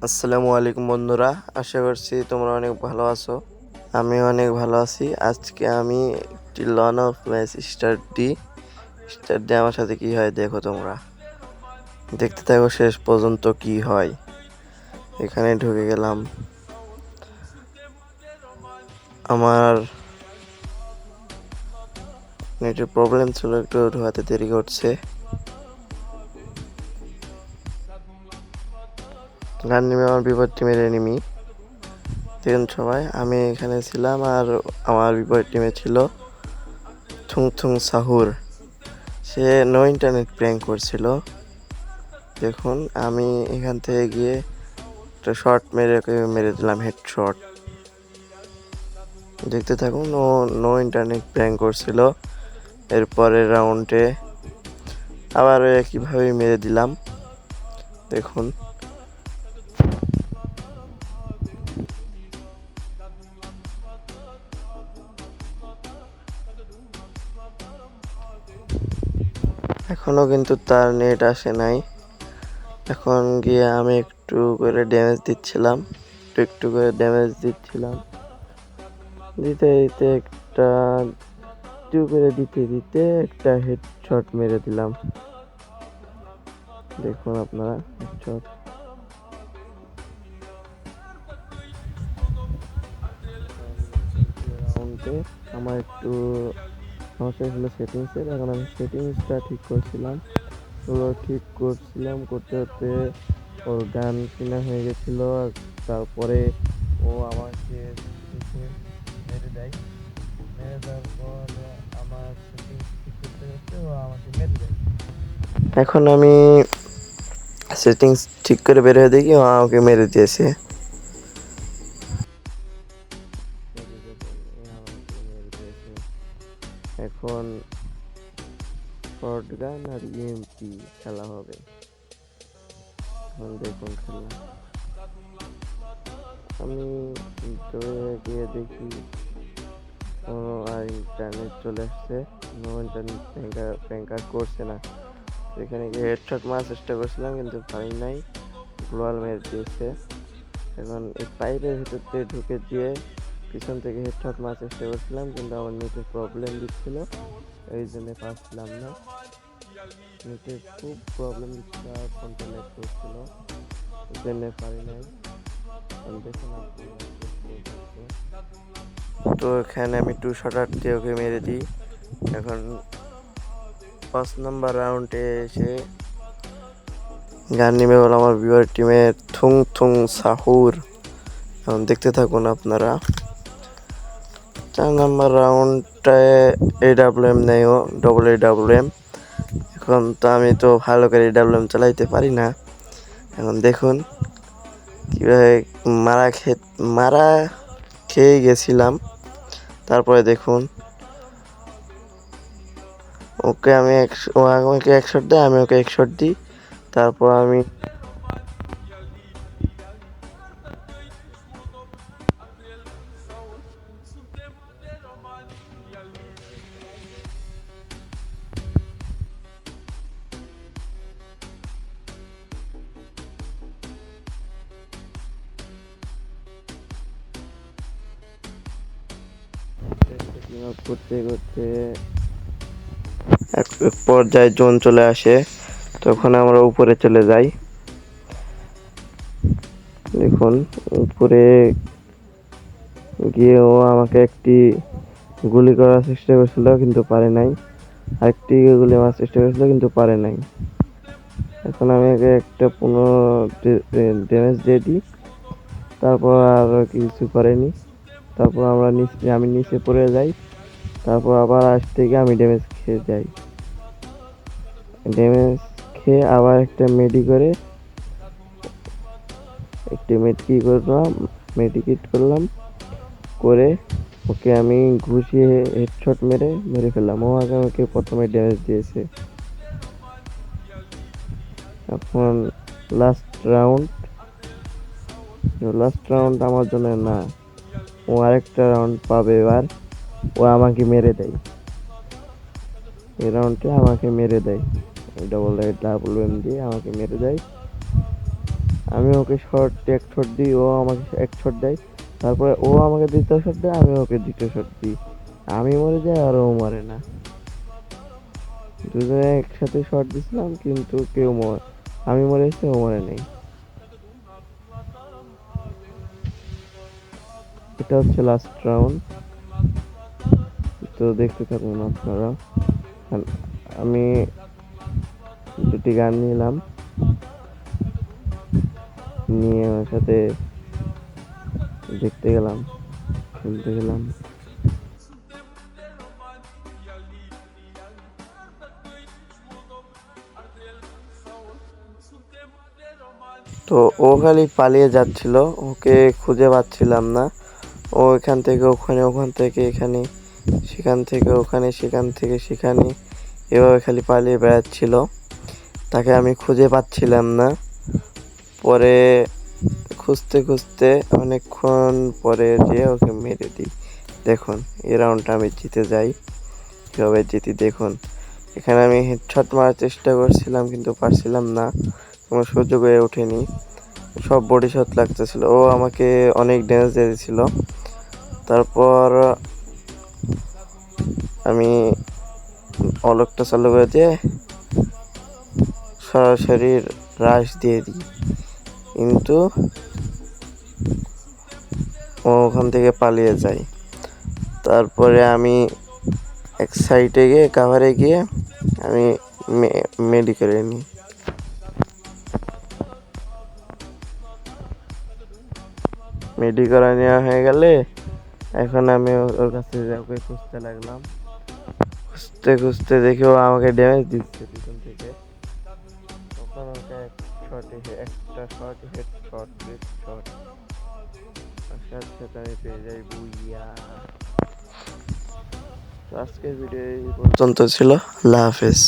আসসালামু আলাইকুম বন্ধুরা, আশা করছি তোমরা অনেক ভালো আছো। আমি অনেক ভালো আছি। আজকে আমি একটি লন অফ ম্যাচ স্টার্ট দিয়ে আমার সাথে কি হয় দেখো তোমরা। দেখতে থাকো শেষ পর্যন্ত কি হয়। এখানে ঢুকে গেলাম। আমার নেটের প্রবলেম ছিল, একটু ঢোকাতে দেরি করছে। গান নিমে আমার বিপরীত টিমের এনিমি। দেখুন সবাই, আমি এখানে ছিলাম আর আমার বিপরীত টিমে ছিল Thuong Thuong সাহুর। Say no internet prank করছিল। দেখুন আমি এখান থেকে গিয়ে একটা শট মেরে দিলাম, হেড শট। দেখতে থাকুন, ও নো ইন্টারনেট প্র্যাঙ্ক করছিল। এরপরের রাউন্ডে আবার একইভাবে মেরে দিলাম। দেখুন এখনো কিন্তু তার নেট আসে নাই। এখন গিয়ে আমি একটু করে ড্যামেজ দিচ্ছিলাম, একটু করে ড্যামেজ দিচ্ছিলাম। দিতে দিতে একটা হেড শট মেরে দিলাম। দেখুন আপনারা হেড শট। রাউন্ডে আমার একটু সমস্যা ছিল সেটিংসের। এখন আমি সেটিংসটা ঠিক করছিলাম, করতে করতে ওর গান কিনা হয়ে গেছিলো। তারপরে ও আমাকে মেরে দেয়। মেরে দেওয়ার পর আমার সেটিংস ঠিক করতে করতে ও আমাকে মেরে দেয়। এখন আমি সেটিংস ঠিক করে বের হয়ে দেখি ও আমাকে মেরে দিয়েছে। এখন শটগান আর ইএমপি খেলা হবে। এখন দেখুন খেলা। আমি গিয়ে দেখি আর ইন্টারনেট চলে আসছে। নো ইন্টারনেট প্র্যাঙ্কার করছে না। এখানে গিয়ে হেডশট মারার চেষ্টা করছিলাম কিন্তু পারি নাই, গ্লোয়াল মেরে দিয়েছে। এখন এই পাইপের ভিতর দিয়ে ঢুকে দিয়ে পিছন থেকে হেডশট মারার চেষ্টা করছিলাম কিন্তু আমার নেটের প্রবলেম দিচ্ছিল, এই জন্য পারছিলাম না। নেটের খুব প্রবলেম দিচ্ছিল আর ফোনটা ল্যাগ করছিল, এই জন্য পারি নাই। দেখুন তো এখানে আমি 2 শটার দিয়ে ওকে মেরে দিই। এখন 5 নম্বর রাউন্ডে এসে গান নেমে বলো আমার বিবার টিমের থুং থুং সাহুর। এখন দেখতে থাকুন আপনারা। 4 নম্বর রাউন্ডটায় AWM নেই, ও ডবল AWM। এখন তো আমি তো ভালো করে AWM চালাইতে পারি না। এখন দেখুন কীভাবে মারা খেয়ে গেছিলাম। তারপরে দেখুন ও আমাকে 1 শট দেয়, আমি ওকে 1 শট দিই। তারপর আমি করতে করতে এক পর্যায়ে জোন চলে আসে, তখন আমরা উপরে চলে যাই। দেখুন উপরে গিয়ে ও আমাকে একটি গুলি করার চেষ্টা করছিল কিন্তু পারে নাই, আরেকটি গুলি মারার চেষ্টা করছিল কিন্তু পারে নাই। এখন আমি ওকে একটা 15 ড্যামেজ দিয়ে দিই, তারপর আর কিছু করেনি। তারপর আমি নিচে পড়ে যাই। তারপর আবার থেকে আমি ড্যামেজ খেয়ে যাই। ড্যামেজ খেয়ে আবার একটা মেডিকিট করলাম করে ওকে আমি ঘুষিয়ে হেডশট মেরে ফেললাম। ও আগে আমাকে প্রথমে ড্যামেজ দিয়েছে। এখন লাস্ট রাউন্ড আমার জন্য না, ও আরেকটা রাউন্ড পাবে। এবার ও আমাকে মেরে দেয়, এই রাউন্ডে আমাকে মেরে দেয়, ডাবল এম দিয়ে আমাকে মেরে দেয়। আমি ওকে এক শট দিই, ও আমাকে এক শট দেয়, তারপরে ও আমাকে দ্বিতীয় শট দেয়, আমি ওকে দ্বিতীয় শট দিই, আমি মরে যাই আর ও মরে না। দুজনে একসাথে শট দিছিলাম কিন্তু আমি মরে গেছি, ও মরে নেই। এটা হচ্ছে লাস্ট রাউন্ড, তো দেখতে থাকুন আপনারা। আর আমি দুটি গান নিলাম, নিয়ে ওর সাথে দেখতে গেলাম, খেলতে গেলাম। তো ও খালি পালিয়ে যাচ্ছিল, ওকে খুঁজে পাচ্ছিলাম না। ও এখান থেকে ওখানে, ওখান থেকে এখানে, সেখান থেকে ওখানে, সেখান থেকে সেখানে, এভাবে খালি পালিয়ে বেড়াচ্ছিল। তাকে আমি খুঁজে পাচ্ছিলাম না। পরে খুঁজতে খুঁজতে অনেকক্ষণ পরে যেয়ে ওকে মেরে দিই। দেখুন এই রাউন্ডটা আমি জিতে যাই। কীভাবে জিতি দেখুন। এখানে আমি হেডশট মারার চেষ্টা করছিলাম কিন্তু পারছিলাম না, কোনো সুযোগ হয়ে ওঠেনি। সব বডি শট লাগতেছিল, ও আমাকে অনেক ড্যামেজ দিয়ে দিছিল। তারপর আমি অলকটা চালু করে দিয়ে সরাসরি রাশ দিয়ে দিই, কিন্তু ও ওখান থেকে পালিয়ে যায়। তারপরে আমি এক সাইডে গিয়ে কাভারে গিয়ে আমি মেডিকেলে নিই। মেডিকেল নেওয়া হয়ে গেলে এখন আমি ওর কাছে ওকে খুঁজতে লাগলাম। খুঁজতে খুঁজতে দেখি ও আমাকে ড্যামেজ দিচ্ছে পিছন থেকে। তখন ওকে একটা শট হেড শট সাথে সাথে আমি পেয়ে যাই বুইয়া। তো আজকের ভিডিও এই পর্যন্ত ছিল। আল্লাহ হাফেজ।